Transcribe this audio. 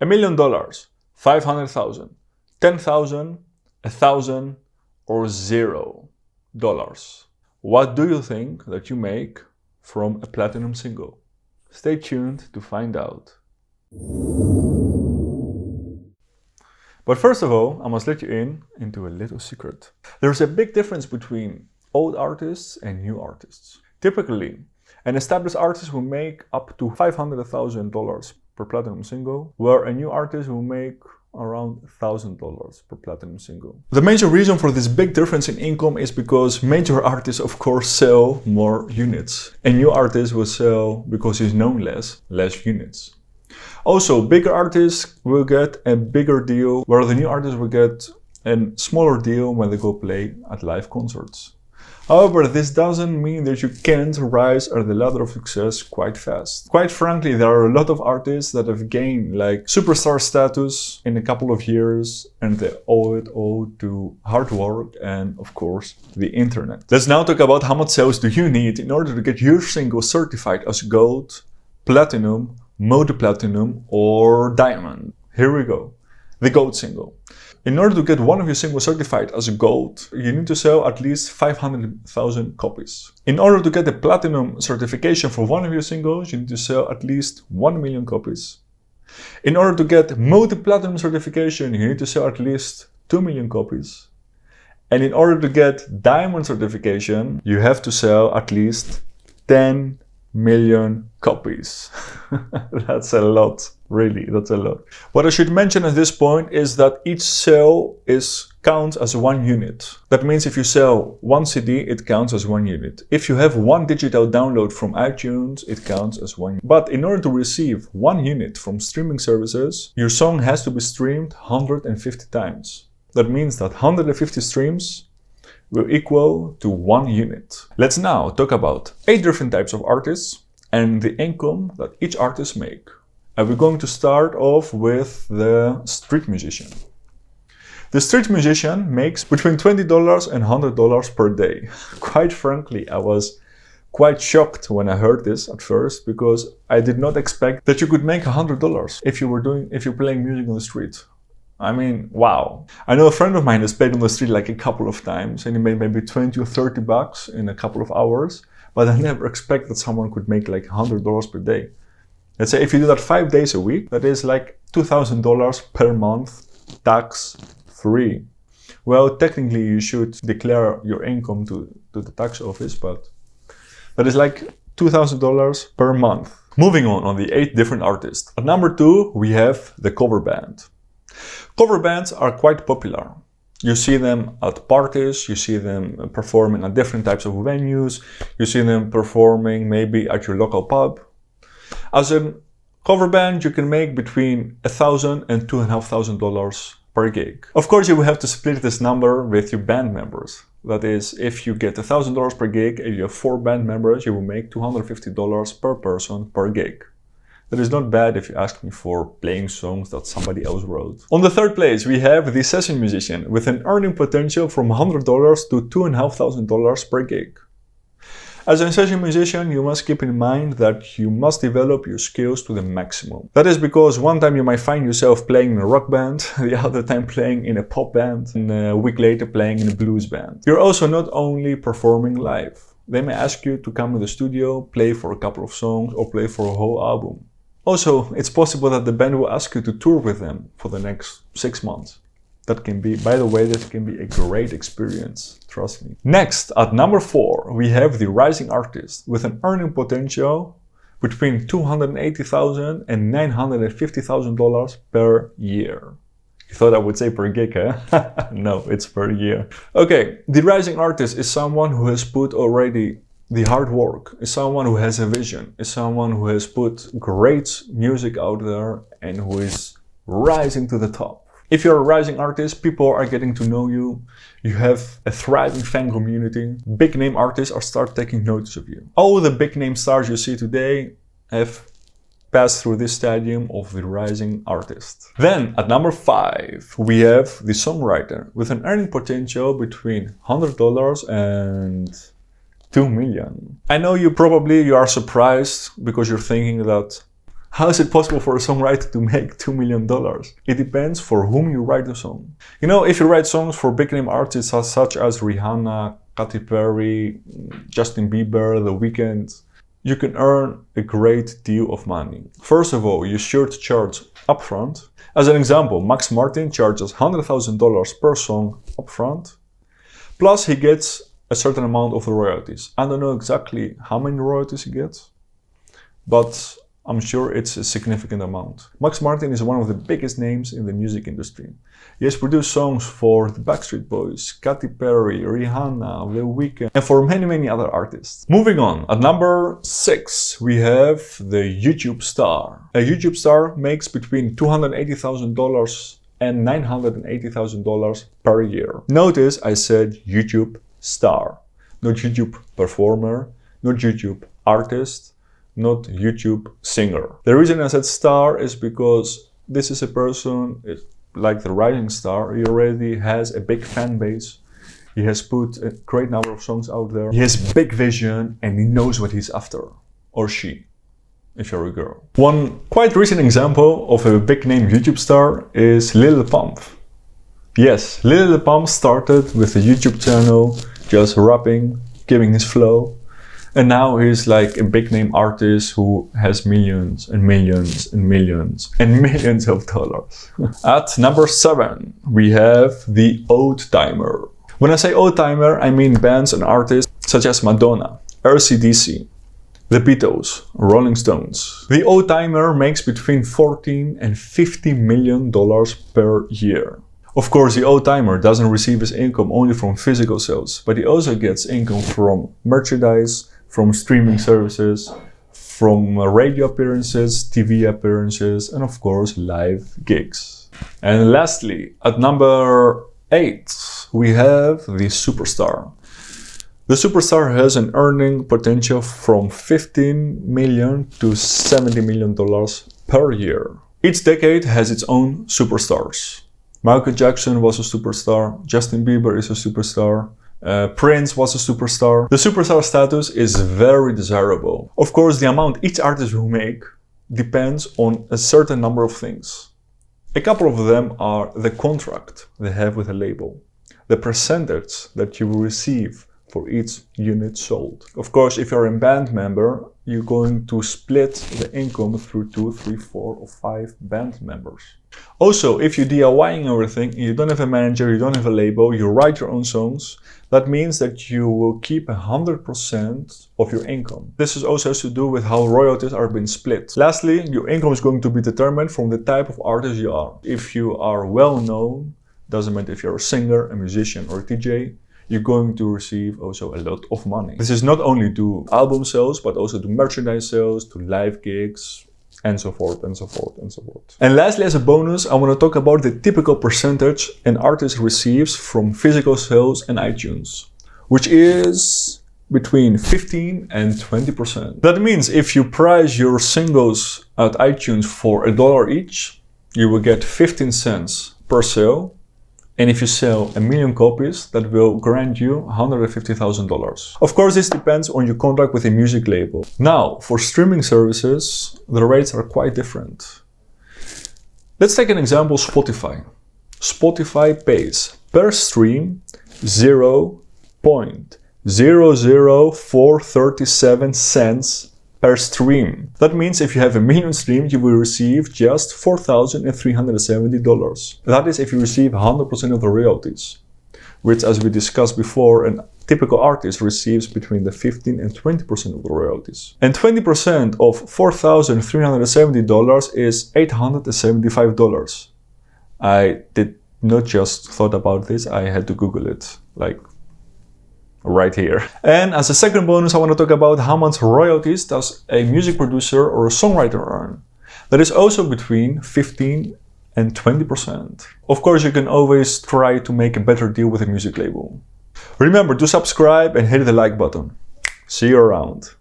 $1 million, 500,000, 10,000, 1,000, or $0. What do you think that you make from a platinum single? Stay tuned to find out. But first of all, I must let you into a little secret. There's a big difference between old artists and new artists. Typically, an established artist will make up to $500,000 per platinum single, where a new artist will make around $1,000 per platinum single. The major reason for this big difference in income is because major artists of course sell more units. A new artist will sell, because he's known less units. Also, bigger artists will get a bigger deal, where the new artists will get a smaller deal when they go play at live concerts. However, this doesn't mean that you can't rise on the ladder of success quite fast. Quite frankly, there are a lot of artists that have gained like superstar status in a couple of years, and they owe it all to hard work and, of course, the internet. Let's now talk about how much sales do you need in order to get your single certified as gold, platinum, multi-platinum, or diamond. Here we go. The gold single. In order to get one of your singles certified as gold, you need to sell at least 500,000 copies. In order to get the platinum certification for one of your singles, you need to sell at least 1 million copies. In order to get multi-platinum certification, you need to sell at least 2 million copies. And in order to get diamond certification, you have to sell at least 10 million copies. That's a lot. Really, that's a lot. What I should mention at this point is that each sale counts as one unit. That means if you sell one CD, it counts as one unit. If you have one digital download from iTunes, it counts as one. But in order to receive 1 unit from streaming services, your song has to be streamed 150 times. That means that 150 streams will equal to 1 unit. Let's now talk about 8 different types of artists and the income that each artist make. And we're going to start off with the street musician. The street musician makes between $20 and $100 per day. Quite frankly, I was quite shocked when I heard this at first, because I did not expect that you could make $100 if you're playing music on the street. I mean, wow. I know a friend of mine has played on the street like a couple of times, and he made maybe 20 or 30 bucks in a couple of hours, but I never expected that someone could make like $100 per day. Let's say if you do that 5 days a week, that is like $2,000 per month, tax free. Well, technically you should declare your income to the tax office, but that is like $2,000 per month. Moving on the 8 different artists. At number 2, we have the cover band. Cover bands are quite popular. You see them at parties, you see them performing at different types of venues, you see them performing maybe at your local pub. As a cover band, you can make between $1,000 and $2,500 per gig. Of course, you will have to split this number with your band members. That is, if you get $1,000 per gig and you have 4 band members, you will make $250 per person per gig. That is not bad if you ask me for playing songs that somebody else wrote. On the 3rd place, we have the session musician with an earning potential from $100 to $2,500 per gig. As a session musician, you must keep in mind that you must develop your skills to the maximum. That is because one time you might find yourself playing in a rock band, the other time playing in a pop band, and a week later playing in a blues band. You're also not only performing live. They may ask you to come to the studio, play for a couple of songs, or play for a whole album. Also, it's possible that the band will ask you to tour with them for the next 6 months. That can be, by the way, that can be a great experience, trust me. Next, at number 4, we have the rising artist with an earning potential between $280,000 and $950,000 per year. You thought I would say per gig, eh? No, it's per year. Okay, the rising artist is someone who has put already the hard work, is someone who has a vision, is someone who has put great music out there and who is rising to the top. If you're a rising artist, people are getting to know you, you have a thriving fan community, big name artists are start taking notice of you. All the big name stars you see today have passed through this stadium of the rising artist. Then at number 5, we have the songwriter with an earning potential between $100 and $2 million. I know you are surprised because you're thinking that How is it possible for a songwriter to make $2 million? It depends for whom you write the song. You know, if you write songs for big name artists such as Rihanna, Katy Perry, Justin Bieber, The Weeknd, you can earn a great deal of money. First of all, you should charge upfront. As an example, Max Martin charges $100,000 per song upfront. Plus he gets a certain amount of the royalties. I don't know exactly how many royalties he gets, but I'm sure it's a significant amount. Max Martin is one of the biggest names in the music industry. He has produced songs for the Backstreet Boys, Katy Perry, Rihanna, The Weeknd, and for many other artists. Moving on, at number 6, we have the YouTube star. A YouTube star makes between $280,000 and $980,000 per year. Notice I said YouTube star, not YouTube performer, not YouTube artist, not YouTube singer. The reason I said star is because this is a person, like the rising star, he already has a big fan base. He has put a great number of songs out there. He has big vision and he knows what he's after. Or she, if you're a girl. One quite recent example of a big name YouTube star is Lil Pump. Yes, Lil Pump started with a YouTube channel, just rapping, giving his flow. And now he's like a big name artist who has millions and millions and millions and millions of dollars. At number 7, we have the old timer. When I say old timer, I mean bands and artists such as Madonna, AC/DC, The Beatles, Rolling Stones. The old timer makes between $14 and $50 million per year. Of course, the old timer doesn't receive his income only from physical sales, but he also gets income from merchandise, from streaming services, from radio appearances, TV appearances, and of course live gigs. And lastly, at number 8, we have the superstar. The superstar has an earning potential from $15 million to $70 million per year. Each decade has its own superstars. Michael Jackson was a superstar, Justin Bieber is a superstar, Prince was a superstar. The superstar status is very desirable. Of course, the amount each artist will make depends on a certain number of things. A couple of them are the contract they have with a label, the percentage that you will receive for each unit sold. Of course, if you're a band member, you're going to split the income through 2, 3, 4, or 5 band members. Also, if you're DIYing everything, you don't have a manager, you don't have a label, you write your own songs, that means that you will keep 100% of your income. This is also has to do with how royalties are being split. Lastly, your income is going to be determined from the type of artist you are. If you are well known, doesn't matter if you're a singer, a musician, or a DJ, you're going to receive also a lot of money. This is not only to album sales, but also to merchandise sales, to live gigs, and so forth, and so forth, and so forth. And lastly, as a bonus, I want to talk about the typical percentage an artist receives from physical sales and iTunes, which is between 15 and 20%. That means if you price your singles at iTunes for $1 each, you will get 15 cents per sale. And if you sell 1 million copies, that will grant you $150,000. Of course, this depends on your contract with a music label. Now, for streaming services, the rates are quite different. Let's take an example, Spotify. Spotify pays per stream 0.00437 cents per stream. That means if you have 1 million streams, you will receive just $4,370. That is if you receive 100% of the royalties, which, as we discussed before, a typical artist receives between the 15 and 20% of the royalties. And 20% of $4,370 is $875. I did not just thought about this, I had to Google it, like right here. And as a second bonus, I want to talk about how much royalties does a music producer or a songwriter earn. That is also between 15 and 20%. Of course, you can always try to make a better deal with a music label. Remember to subscribe and hit the like button. See you around.